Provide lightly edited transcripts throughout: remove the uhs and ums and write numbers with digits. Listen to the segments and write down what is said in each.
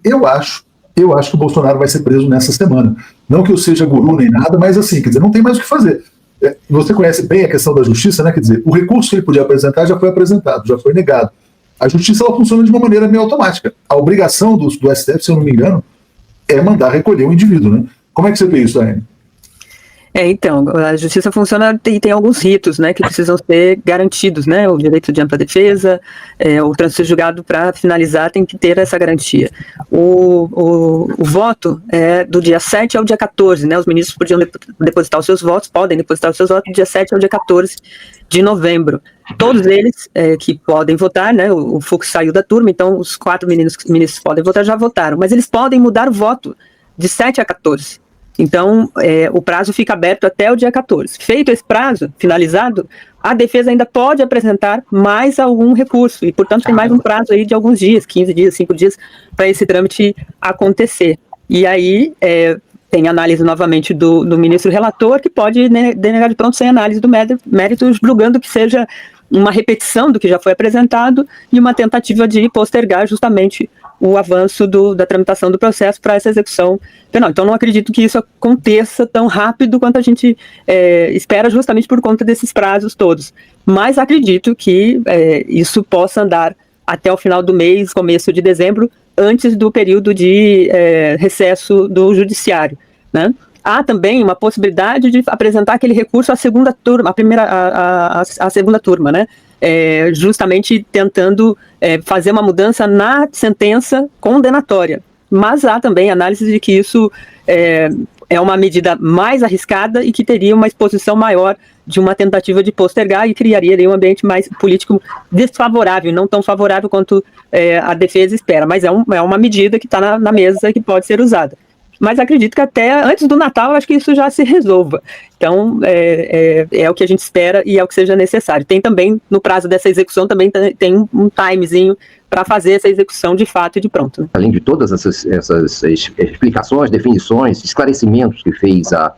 Eu acho que o Bolsonaro vai ser preso nessa semana. Não que eu seja guru nem nada, mas assim, quer dizer, não tem mais o que fazer. Você conhece bem a questão da justiça, né? Quer dizer, o recurso que ele podia apresentar já foi apresentado, já foi negado. A justiça ela funciona de uma maneira meio automática. A obrigação do STF, se eu não me engano, é mandar recolher o indivíduo, né? Como é que você vê isso, Daiane? Então, a justiça funciona e tem alguns ritos, né, que precisam ser garantidos, né, o direito de ampla defesa, o trânsito julgado para finalizar tem que ter essa garantia. O voto é do dia 7 ao dia 14, né, os ministros podiam depositar os seus votos, podem depositar os seus votos do dia 7 ao dia 14 de novembro. Todos eles que podem votar, né, o Fux saiu da turma, então os 4 ministros que podem votar já votaram, mas eles podem mudar o voto de 7 a 14. Então, o prazo fica aberto até o dia 14. Feito esse prazo, finalizado, a defesa ainda pode apresentar mais algum recurso e, portanto, tem mais um prazo aí de alguns dias, 15 dias, 5 dias, para esse trâmite acontecer. E aí, tem análise novamente do ministro relator, que pode denegar de pronto sem análise do mérito, julgando que seja uma repetição do que já foi apresentado e uma tentativa de postergar justamente o avanço da tramitação do processo para essa execução penal. Então, não acredito que isso aconteça tão rápido quanto a gente espera, justamente por conta desses prazos todos. Mas acredito que isso possa andar até o final do mês, começo de dezembro, antes do período de recesso do judiciário, né? Há também uma possibilidade de apresentar aquele recurso à segunda turma, a segunda turma, né? Justamente tentando fazer uma mudança na sentença condenatória. Mas há também análise de que isso é uma medida mais arriscada e que teria uma exposição maior de uma tentativa de postergar e criaria ali um ambiente mais político desfavorável, não tão favorável quanto a defesa espera. Mas é uma medida que está na mesa e que pode ser usada. Mas acredito que até antes do Natal, acho que isso já se resolva. Então, é o que a gente espera e é o que seja necessário. Tem também, no prazo dessa execução, também tem um timezinho para fazer essa execução de fato e de pronto. Né? Além de todas essas explicações, definições, esclarecimentos que fez a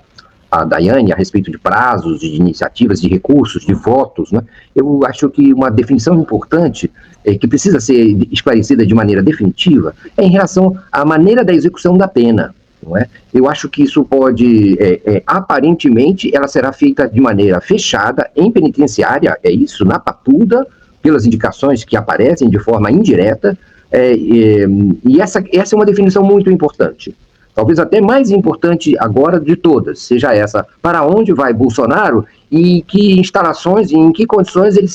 Daiane a respeito de prazos, de iniciativas, de recursos, de votos, né? Eu acho que uma definição importante que precisa ser esclarecida de maneira definitiva é em relação à maneira da execução da pena. Não é? Eu acho que isso pode, aparentemente, ela será feita de maneira fechada, em penitenciária, na papuda, pelas indicações que aparecem de forma indireta, e essa é uma definição muito importante. Talvez até mais importante agora de todas, seja essa, para onde vai Bolsonaro e que instalações e em que condições ele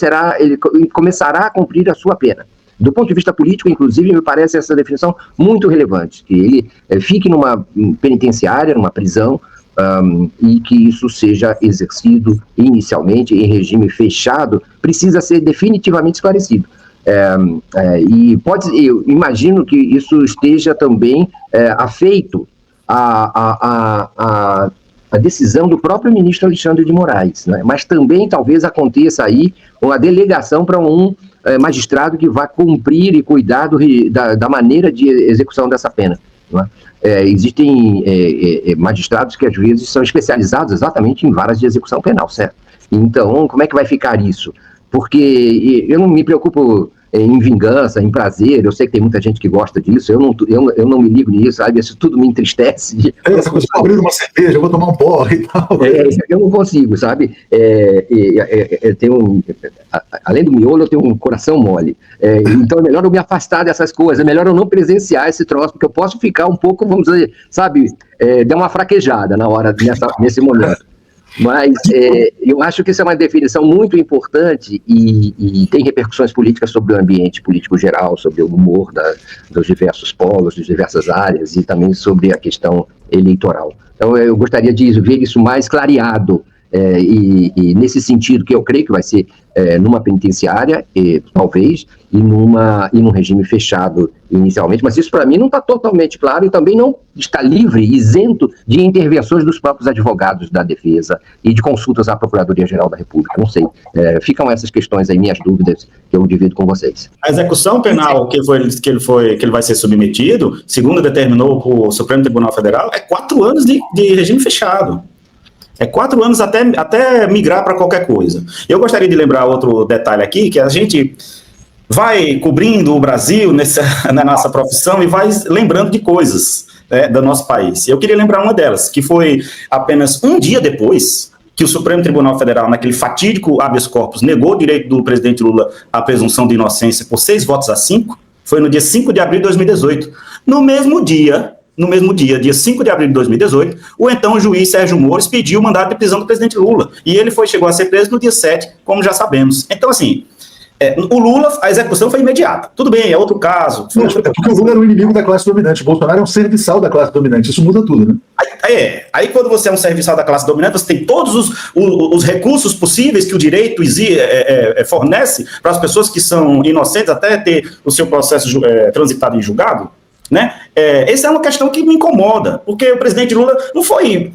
começará a cumprir a sua pena. Do ponto de vista político, inclusive, me parece essa definição muito relevante, que ele fique numa penitenciária, numa prisão, e que isso seja exercido inicialmente em regime fechado, precisa ser definitivamente esclarecido. Eu imagino que isso esteja também afeito à decisão do próprio ministro Alexandre de Moraes, né? Mas também talvez aconteça aí uma delegação para um magistrado que vai cumprir e cuidar da maneira de execução dessa pena, né? Existem magistrados que às vezes são especializados exatamente em varas de execução penal, certo? Então, como é que vai ficar isso? Porque eu não me preocupo em vingança, em prazer, eu sei que tem muita gente que gosta disso, eu não me ligo nisso, sabe? Isso tudo me entristece. Essa coisa de abrir uma cerveja, eu vou tomar um porre e tal. Eu não consigo, sabe? Além do miolo, eu tenho um coração mole. Então é melhor eu me afastar dessas coisas, é melhor eu não presenciar esse troço, porque eu posso ficar um pouco, vamos dizer, sabe, dar uma fraquejada nesse momento. Mas eu acho que isso é uma definição muito importante e tem repercussões políticas sobre o ambiente político geral, sobre o humor dos diversos polos, das diversas áreas e também sobre a questão eleitoral. Então eu gostaria de ver isso mais clareado e nesse sentido que eu creio que vai ser numa penitenciária, talvez, e num regime fechado inicialmente, mas isso para mim não está totalmente claro e também não está livre, isento de intervenções dos próprios advogados da defesa e de consultas à Procuradoria-Geral da República, não sei. Ficam essas questões aí, minhas dúvidas, que eu divido com vocês. A execução penal que ele vai ser submetido, segundo determinou o Supremo Tribunal Federal, é 4 anos de regime fechado. É 4 anos até migrar para qualquer coisa. Eu gostaria de lembrar outro detalhe aqui, que a gente vai cobrindo o Brasil na nossa profissão e vai lembrando de coisas do nosso país. Eu queria lembrar uma delas, que foi apenas um dia depois que o Supremo Tribunal Federal, naquele fatídico habeas corpus, negou o direito do presidente Lula à presunção de inocência por 6 votos a 5, foi no dia 5 de abril de 2018. No mesmo dia, dia 5 de abril de 2018, o então juiz Sérgio Moro pediu o mandado de prisão do presidente Lula. E ele chegou a ser preso no dia 7, como já sabemos. Então, assim, o Lula, a execução foi imediata. Tudo bem, é outro caso. Porque o Lula era o inimigo da classe dominante. O Bolsonaro é um serviçal da classe dominante. Isso muda tudo, né? Aí quando você é um serviçal da classe dominante, você tem todos os recursos possíveis que o direito fornece para as pessoas que são inocentes até ter o seu processo transitado em julgado, né? Essa é uma questão que me incomoda, porque o presidente Lula não foi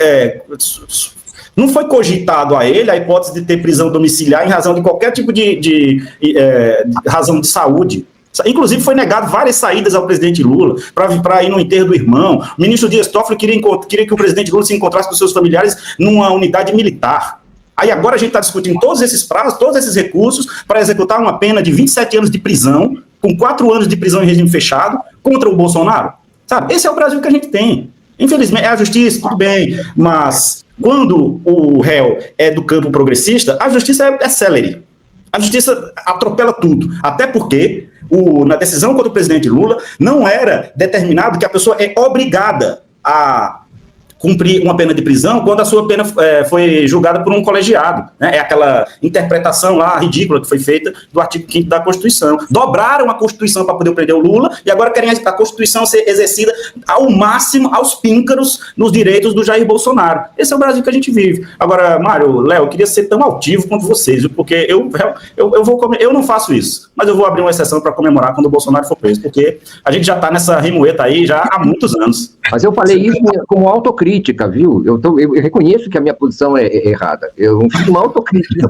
cogitado a ele a hipótese de ter prisão domiciliar em razão de qualquer tipo de razão de saúde. Inclusive, foi negado várias saídas ao presidente Lula para ir no enterro do irmão. O ministro Dias Toffoli queria que o presidente Lula se encontrasse com seus familiares numa unidade militar. Aí agora a gente está discutindo todos esses prazos, todos esses recursos para executar uma pena de 27 anos de prisão, com 4 anos de prisão em regime fechado, contra o Bolsonaro. Sabe? Esse é o Brasil que a gente tem. Infelizmente, é a justiça, tudo bem, mas quando o réu é do campo progressista, a justiça é célere. A justiça atropela tudo, até porque na decisão contra o presidente Lula não era determinado que a pessoa é obrigada a cumprir uma pena de prisão quando a sua pena foi julgada por um colegiado, né? É aquela interpretação lá ridícula que foi feita do artigo 5º da Constituição. Dobraram a Constituição para poder prender o Lula e agora querem a Constituição ser exercida ao máximo, aos píncaros, nos direitos do Jair Bolsonaro. Esse é o Brasil que a gente vive. Agora, Mário, Léo, eu queria ser tão altivo quanto vocês, viu? Porque eu não faço isso, mas eu vou abrir uma exceção para comemorar quando o Bolsonaro for preso, porque a gente já está nessa remoeta aí já há muitos anos. Mas eu falei isso como autocrítica, viu? Eu reconheço que a minha posição é errada. Eu fiz uma autocrítica.